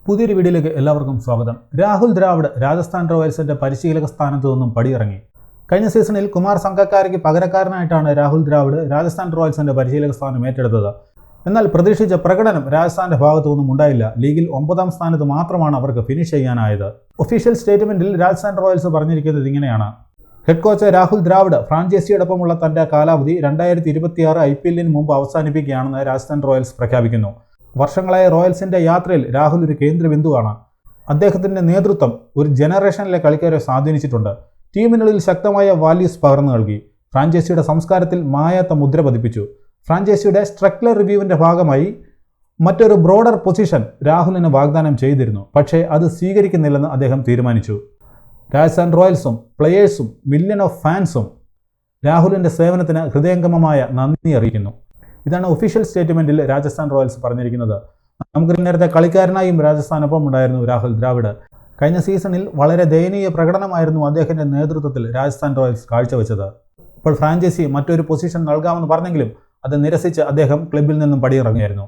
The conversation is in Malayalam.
പുതിയൊരു വീഡിയോയിലേക്ക് എല്ലാവർക്കും സ്വാഗതം. രാഹുൽ ദ്രാവിഡ് രാജസ്ഥാൻ റോയൽസിന്റെ പരിശീലക സ്ഥാനത്ത് നിന്നും പടിയിറങ്ങി. കഴിഞ്ഞ സീസണിൽ കുമാർ സംഗക്കാരയ്ക്ക് പകരക്കാരനായിട്ടാണ് രാഹുൽ ദ്രാവിഡ് രാജസ്ഥാൻ റോയൽസിന്റെ പരിശീലക സ്ഥാനം ഏറ്റെടുത്തത്. എന്നാൽ പ്രതീക്ഷിച്ച പ്രകടനം രാജസ്ഥാന്റെ ഭാഗത്തു നിന്നും ഉണ്ടായില്ല. ലീഗിൽ 9ാം സ്ഥാനത്ത് മാത്രമാണ് അവർക്ക് ഫിനിഷ് ചെയ്യാനായത്. ഒഫീഷ്യൽ സ്റ്റേറ്റ്മെന്റിൽ രാജസ്ഥാൻ റോയൽസ് പറഞ്ഞിരിക്കുന്നത് ഇങ്ങനെയാണ്: ഹെഡ് കോച്ച് രാഹുൽ ദ്രാവിഡ് ഫ്രാഞ്ചൈസിയോടൊപ്പമുള്ള തന്റെ കാലാവധി 2026 IPL മുമ്പ് അവസാനിപ്പിക്കുകയാണെന്ന് രാജസ്ഥാൻ റോയൽസ് പ്രഖ്യാപിക്കുന്നു. വർഷങ്ങളായ റോയൽസിന്റെ യാത്രയിൽ രാഹുൽ ഒരു കേന്ദ്രബിന്ദുവാണ്. അദ്ദേഹത്തിന്റെ നേതൃത്വം ഒരു ജനറേഷനിലെ കളിക്കാരെ സ്വാധീനിച്ചിട്ടുണ്ട്. ടീമിനുള്ളിൽ ശക്തമായ വാല്യൂസ് പകർന്നു നൽകി. ഫ്രാഞ്ചൈസിയുടെ സംസ്കാരത്തിൽ മായാത്ത മുദ്ര പതിപ്പിച്ചു. ഫ്രാഞ്ചൈസിയുടെ സ്ട്രക്ചർ റിവ്യൂവിന്റെ ഭാഗമായി മറ്റൊരു ബ്രോഡർ പൊസിഷൻ രാഹുലിന് വാഗ്ദാനം ചെയ്തിരുന്നു. പക്ഷേ അത് സ്വീകരിക്കുന്നില്ലെന്ന് അദ്ദേഹം തീരുമാനിച്ചു. രാജസ്ഥാൻ റോയൽസും പ്ലെയേഴ്സും മില്യൺ ഓഫ് ഫാൻസും രാഹുലിന്റെ സേവനത്തിന് ഹൃദയംഗമമായ നന്ദി അറിയിക്കുന്നു. ഇതാണ് ഒഫീഷ്യൽ സ്റ്റേറ്റ്മെന്റിൽ രാജസ്ഥാൻ റോയൽസ് പറഞ്ഞിരിക്കുന്നത്. നമുക്ക് നേരത്തെ കളിക്കാരനായും രാജസ്ഥാനൊപ്പം ഉണ്ടായിരുന്നു രാഹുൽ ദ്രാവിഡ്. കഴിഞ്ഞ സീസണിൽ വളരെ ദയനീയ പ്രകടനമായിരുന്നു അദ്ദേഹത്തിന്റെ നേതൃത്വത്തിൽ രാജസ്ഥാൻ റോയൽസ് കാഴ്ചവെച്ചത്. ഇപ്പോൾ ഫ്രാഞ്ചൈസി മറ്റൊരു പൊസിഷൻ നൽകാമെന്ന് പറഞ്ഞെങ്കിലും അത് നിരസിച്ച് അദ്ദേഹം ക്ലബിൽ നിന്നും പടിയിറങ്ങിയായിരുന്നു.